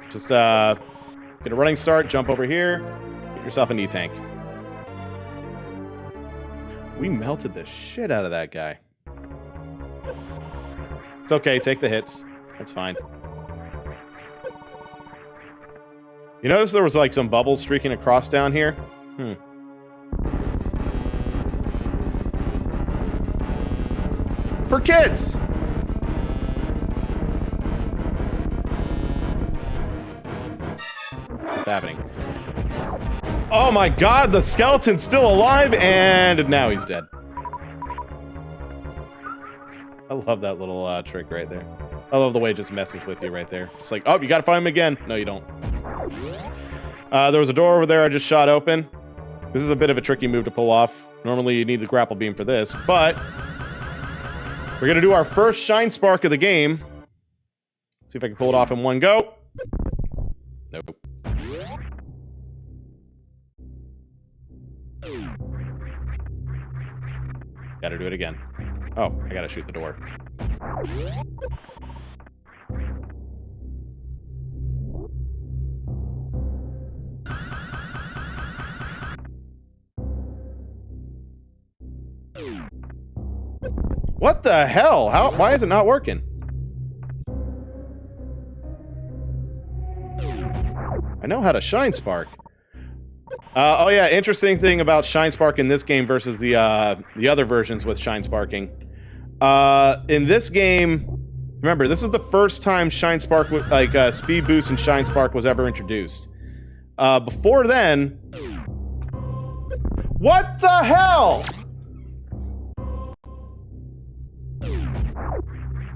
Just, get a running start, jump over here, get yourself an E-tank. We melted the shit out of that guy. It's okay, take the hits. That's fine. You notice there was like some bubbles streaking across down here? For kids! What's happening? Oh my god, the skeleton's still alive, and now he's dead. I love that little trick right there. I love the way it just messes with you right there. Just like, oh, you gotta find him again. No, you don't. There was a door over there I just shot open. This is a bit of a tricky move to pull off. Normally you need the grapple beam for this, but we're gonna do our first Shine Spark of the game. See if I can pull it off in one go. Nope. Gotta do it again. Oh, I gotta shoot the door. What the hell? Why is it not working? I know how to Shine Spark. Oh yeah, interesting thing about Shine Spark in this game versus the other versions with Shine Sparking. In this game, remember, this is the first time Shine Spark, like Speed Boost and Shine Spark was ever introduced. Before then... What the hell?!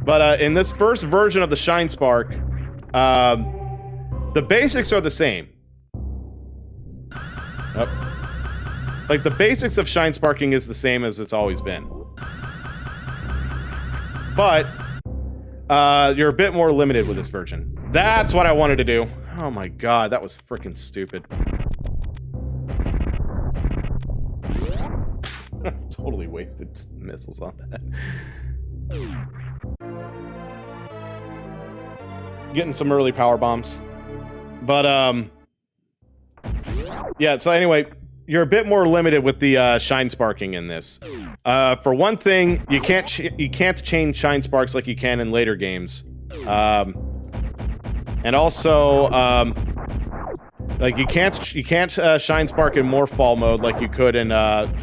But in this first version of the Shine Spark, the basics are the same. Oh. Like, the basics of Shine Sparking is the same as it's always been. But, you're a bit more limited with this version. That's what I wanted to do. Oh my god, that was freaking stupid. Totally wasted missiles on that. Getting some early power bombs. But, yeah, so anyway, you're a bit more limited with the Shine Sparking in this. For one thing, you can't change Shine Sparks like you can in later games. And also, like you can't Shine Spark in Morph Ball mode like you could in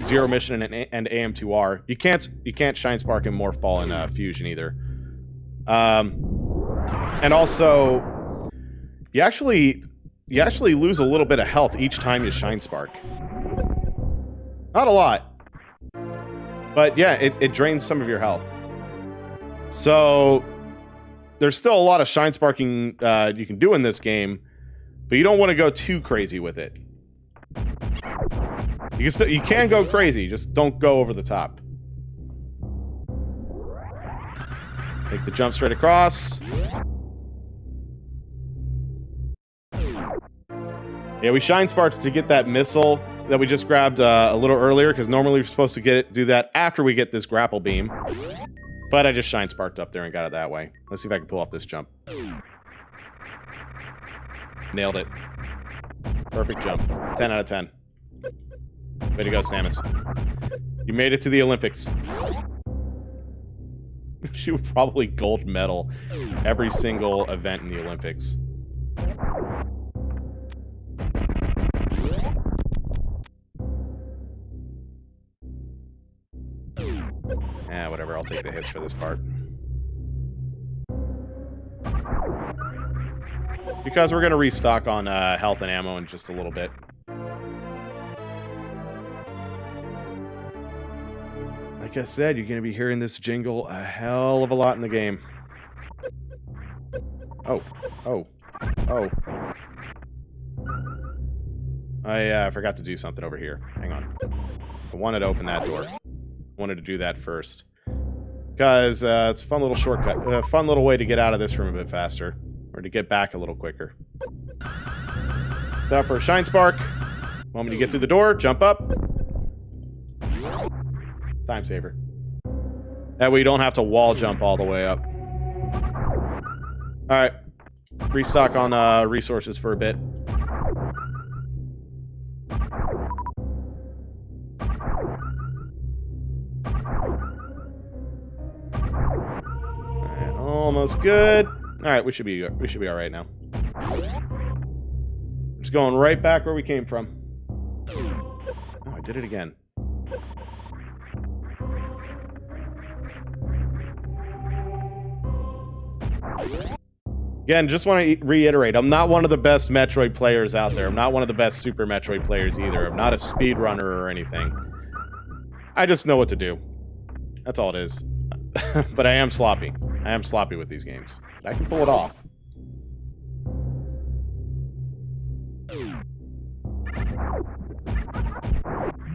Zero Mission and AM2R. You can't Shine Spark in Morph Ball in Fusion either. And also, you actually lose a little bit of health each time you Shine Spark. Not a lot. But yeah, it drains some of your health. So, there's still a lot of Shine Sparking you can do in this game, but you don't want to go too crazy with it. You can go crazy, just don't go over the top. Make the jump straight across. Yeah, we Shine Sparked to get that missile that we just grabbed a little earlier, because normally we're supposed to do that after we get this grapple beam. But I just Shine Sparked up there and got it that way. Let's see if I can pull off this jump. Nailed it. Perfect jump. 10 out of 10. Way to go, Samus. You made it to the Olympics. She would probably gold medal every single event in the Olympics. Whatever, I'll take the hits for this part. Because we're going to restock on health and ammo in just a little bit. Like I said, you're going to be hearing this jingle a hell of a lot in the game. Oh. I forgot to do something over here. Hang on. I wanted to open that door. I wanted to do that first. Because it's a fun little shortcut. A fun little way to get out of this room a bit faster. Or to get back a little quicker. Set up for a shine spark. Moment you get through the door, jump up. Time saver. That way you don't have to wall jump all the way up. Alright. Restock on resources for a bit. Alright, almost good. Alright, we should be alright now. Just going right back where we came from. Oh, I did it again. Again, just want to reiterate, I'm not one of the best Metroid players out there. I'm not one of the best Super Metroid players either. I'm not a speedrunner or anything. I just know what to do. That's all it is. But I am sloppy. I am sloppy with these games. I can pull it off.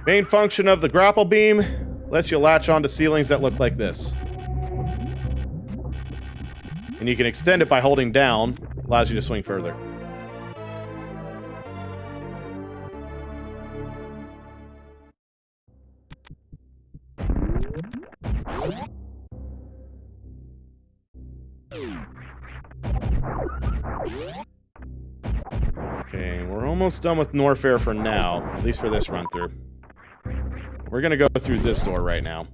Main function of the grapple beam lets you latch onto ceilings that look like this. And you can extend it by holding down. Allows you to swing further. Okay, we're almost done with Norfair for now. At least for this run-through. We're gonna go through this door right now.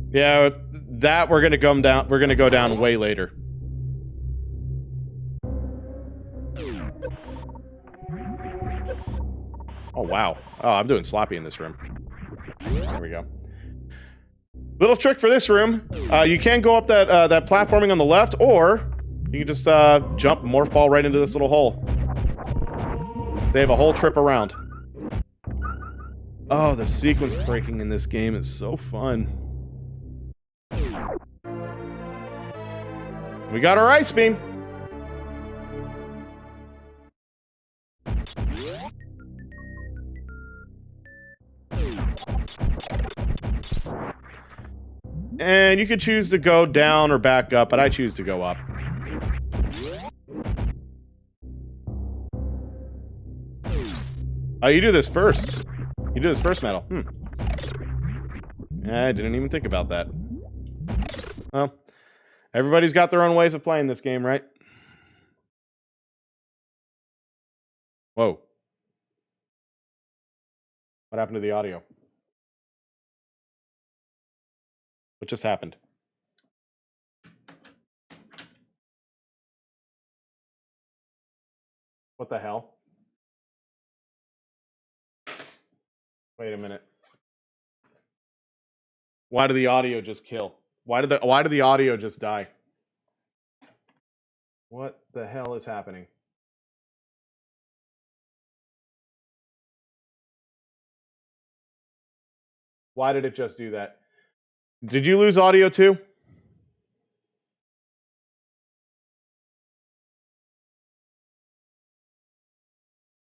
Yeah, that we're gonna come down. We're gonna go down way later. Oh wow! Oh, I'm doing sloppy in this room. There we go. Little trick for this room: you can go up that platforming on the left, or you can just jump morph ball right into this little hole. Save a whole trip around. Oh, the sequence breaking in this game is so fun. We got our ice beam. And you could choose to go down or back up, but I choose to go up. Oh, you do this first. You do this first, Metal. I didn't even think about that. Well, everybody's got their own ways of playing this game, right? Whoa. What happened to the audio? What just happened? What the hell? Wait a minute. Why did the audio just kill? Why did the audio just die? What the hell is happening? Why did it just do that? Did you lose audio too?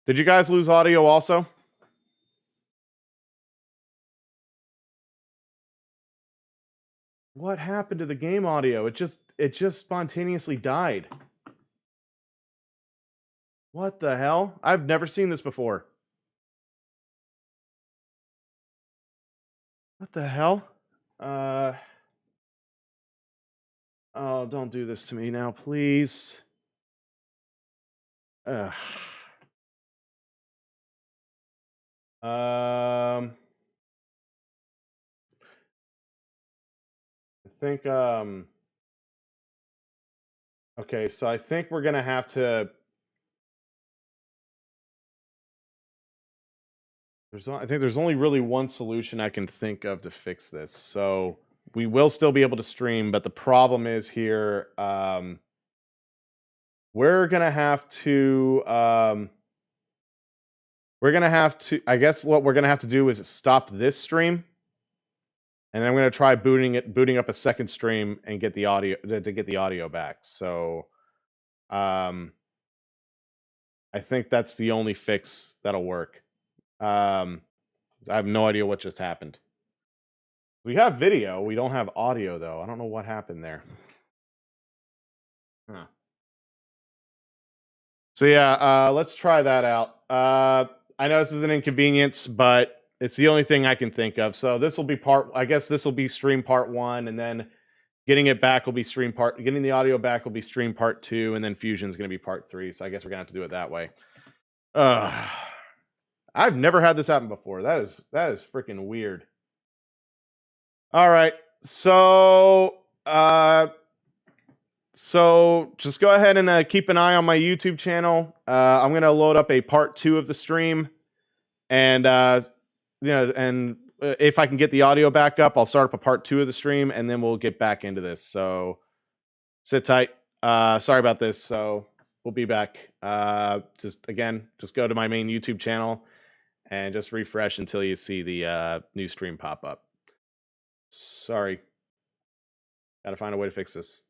Did you guys lose audio also? What happened to the game audio? It just spontaneously died. What the hell? I've never seen this before. What the hell? Oh, don't do this to me now, please. Ugh. I think, okay, so I think we're gonna have to... I think there's only really one solution I can think of to fix this. So we will still be able to stream, but the problem is here, we're gonna have to, I guess what we're gonna have to do is stop this stream, and then I'm gonna try booting up a second stream and get the audio to get the audio back. So, I think that's the only fix that'll work. I have no idea what just happened. We have video. We don't have audio, though. I don't know what happened there. Huh. So yeah, let's try that out. I know this is an inconvenience, but it's the only thing I can think of. So this will be I guess this will be stream part 1, and then getting it back will be getting the audio back will be stream part 2, and then Fusion's going to be part 3. So I guess we're going to have to do it that way. I've never had this happen before. That is freaking weird. All right. So just go ahead and keep an eye on my YouTube channel. I'm going to load up a part 2 of the stream, and if I can get the audio back up, I'll start up a part 2 of the stream, and then we'll get back into this. So sit tight. Sorry about this. So we'll be back. Just go to my main YouTube channel and just refresh until you see the new stream pop up. Sorry. Gotta find a way to fix this.